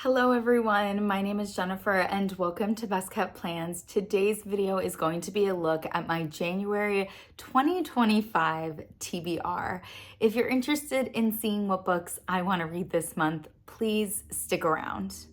Hello everyone, my name is Jennifer and welcome to Best Kept Plans. Today's video is going to be a look at my January 2025 TBR. If you're interested in seeing what books I want to read this month, please stick around.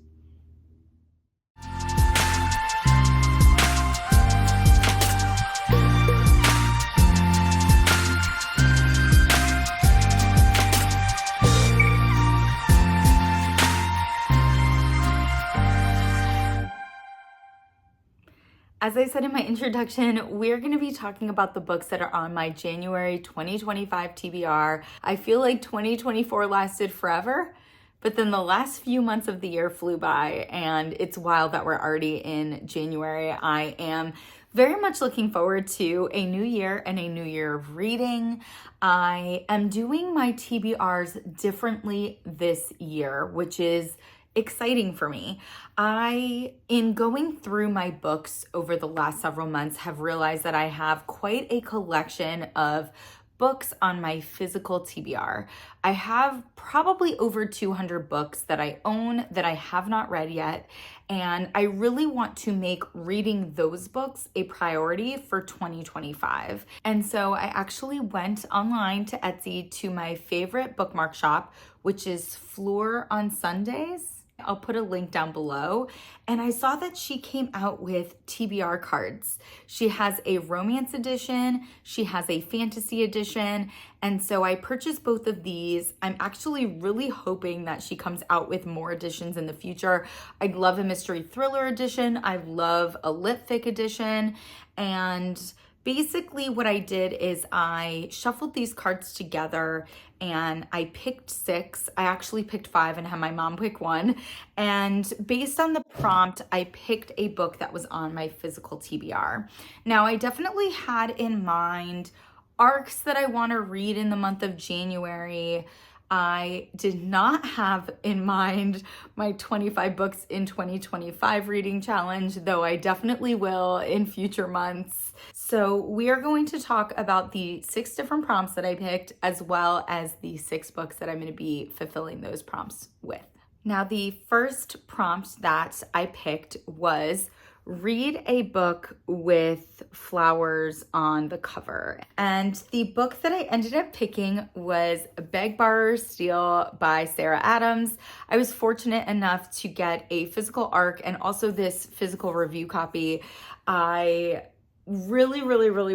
As I said in my introduction, we're going to be talking about the books that are on my January 2025 TBR. I feel like 2024 lasted forever, but then the last few months of the year flew by, and it's wild that we're already in January. I am very much looking forward to a new year and a new year of reading. I am doing my TBRs differently this year, which is exciting for me. In going through my books over the last several months, have realized that I have quite a collection of books on my physical TBR. I have probably over 200 books that I own that I have not read yet, and I really want to make reading those books a priority for 2025. And so I actually went online to Etsy to my favorite bookmark shop, which is Floor on Sundays. I'll put a link down below. And I saw that she came out with TBR cards. She has a romance edition, she has a fantasy edition, and so I purchased both of these. I'm actually really hoping that she comes out with more editions in the future. I'd love a mystery thriller edition. I love a lit fic edition. And basically what I did is I shuffled these cards together and I picked 6. I actually picked 5 and had my mom pick 1. And based on the prompt, I picked a book that was on my physical TBR. Now, I definitely had in mind arcs that I want to read in the month of January. I did not have in mind my 25 books in 2025 reading challenge, though I definitely will in future months. So we are going to talk about the 6 different prompts that I picked, as well as the 6 books that I'm going to be fulfilling those prompts with. Now, the first prompt that I picked was read a book with flowers on the cover. And the book that I ended up picking was Beg, Borrow, Steal by Sarah Adams. I was fortunate enough to get a physical ARC and also this physical review copy. I really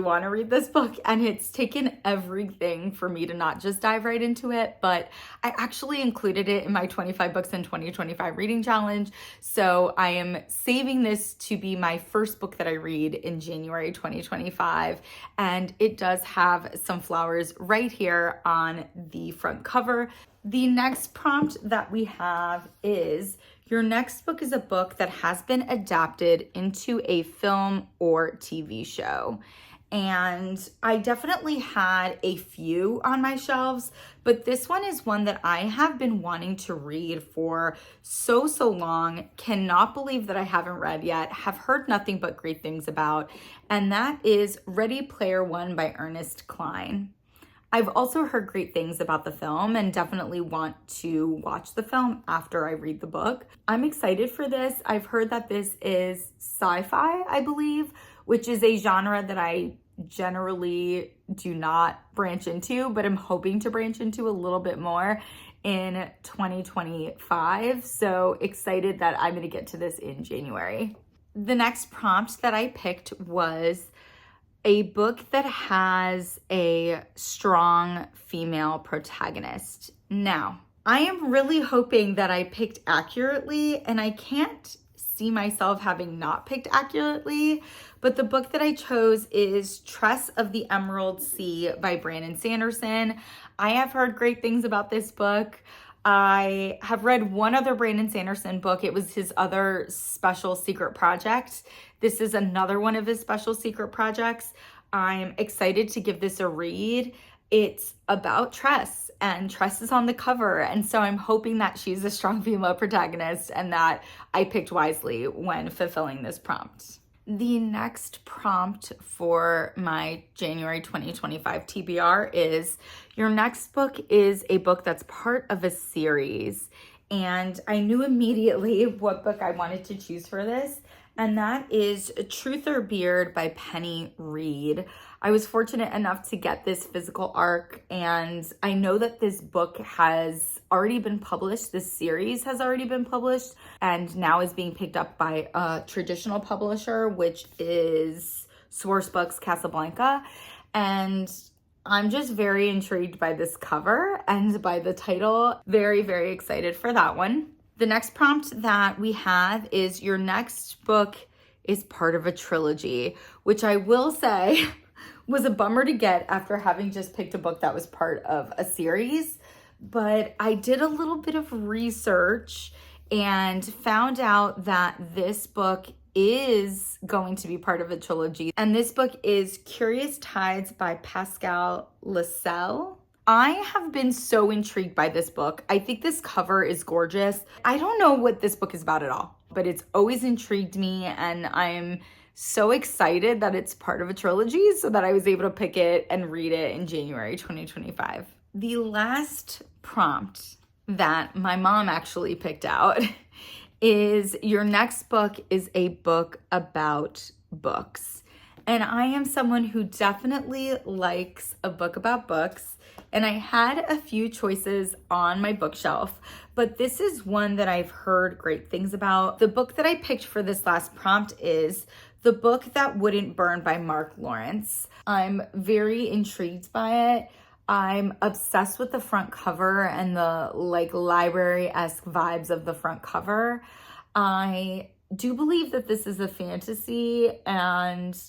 want to read this book, and it's taken everything for me to not just dive right into it, but I actually included it in my 25 books in 2025 reading challenge. So I am saving this to be my first book that I read in January 2025, and it does have some flowers right here on the front cover. The next prompt that we have is, your next book is a book that has been adapted into a film or TV show. And I definitely had a few on my shelves, but this one is one that I have been wanting to read for so long. Cannot believe that I haven't read yet, have heard nothing but great things about, and that is Ready Player One by Ernest, Cline. I've also heard great things about the film and definitely want to watch the film after I read the book. I'm excited for this. I've heard that this is sci-fi, I believe, which is a genre that I generally do not branch into, but I'm hoping to branch into a little bit more in 2025. So excited that I'm going to get to this in January. The next prompt that I picked was a book that has a strong female protagonist. Now, I am really hoping that I picked accurately, and I can't see myself having not picked accurately, but the book that I chose is Tress of the Emerald Sea by Sanderson. I have heard great things about this book. I have read one other Sanderson book. It was his other special secret project. This is another one of his special secret projects. I'm excited to give this a read. It's about Tress, and Tress is on the cover, and so I'm hoping that she's a strong female protagonist and that I picked wisely when fulfilling this prompt. The next prompt for my January 2025 TBR is, your next book is a book that's part of a series, and I knew immediately what book I wanted to choose for this, and that is Truth or Beard by Penny Reid. I was fortunate enough to get this physical arc, and I know that this book has already been published. This series has already been published and now is being picked up by a traditional publisher, which is Source Books Casablanca. And I'm just very intrigued by this cover and by the title. Very, very excited for that one. The next prompt that we have is your next book is part of a trilogy, which I will say was a bummer to get after having just picked a book that was part of a series. But I did a little bit of research and found out that this book is going to be part of a trilogy. And this book is Curious Tides by Pascale Lacelle. I have been so intrigued by this book. I think this cover is gorgeous. I don't know what this book is about at all, but it's always intrigued me, and I'm so excited that it's part of a trilogy so that I was able to pick it and read it in January 2025. The last prompt that my mom actually picked out is your next book is a book about books. And I am someone who definitely likes a book about books. And I had a few choices on my bookshelf, but this is one that I've heard great things about. The book that I picked for this last prompt is The Book That Wouldn't Burn by Mark Lawrence. I'm very intrigued by it. I'm obsessed with the front cover and the library-esque vibes of the front cover. I do believe that this is a fantasy, and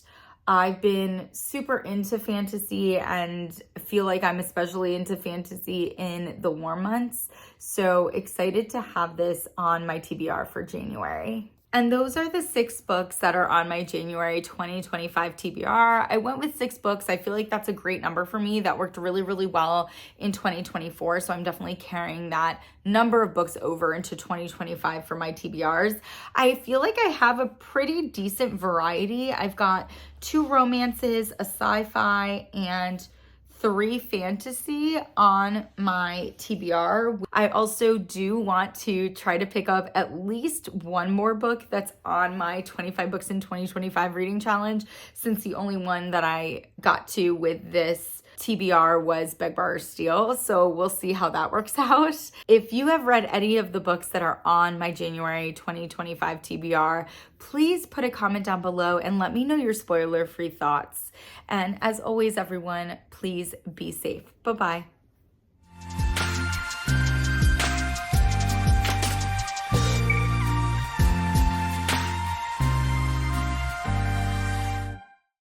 I've been super into fantasy and feel like I'm especially into fantasy in the warm months. So excited to have this on my TBR for January. And those are the 6 books that are on my January 2025 TBR. I went with 6 books. I feel like that's a great number for me. That worked really, really well in 2024. So I'm definitely carrying that number of books over into 2025 for my TBRs. I feel like I have a pretty decent variety. I've got 2 romances, a sci-fi, and 3 fantasy on my TBR. I also do want to try to pick up at least one more book that's on my 25 books in 2025 reading challenge, since the only one that I got to with this TBR was Beg, Borrow, Steal. So we'll see how that works out. If you have read any of the books that are on my January 2025 TBR, please put a comment down below and let me know your spoiler-free thoughts. And as always, everyone, please be safe. Bye-bye.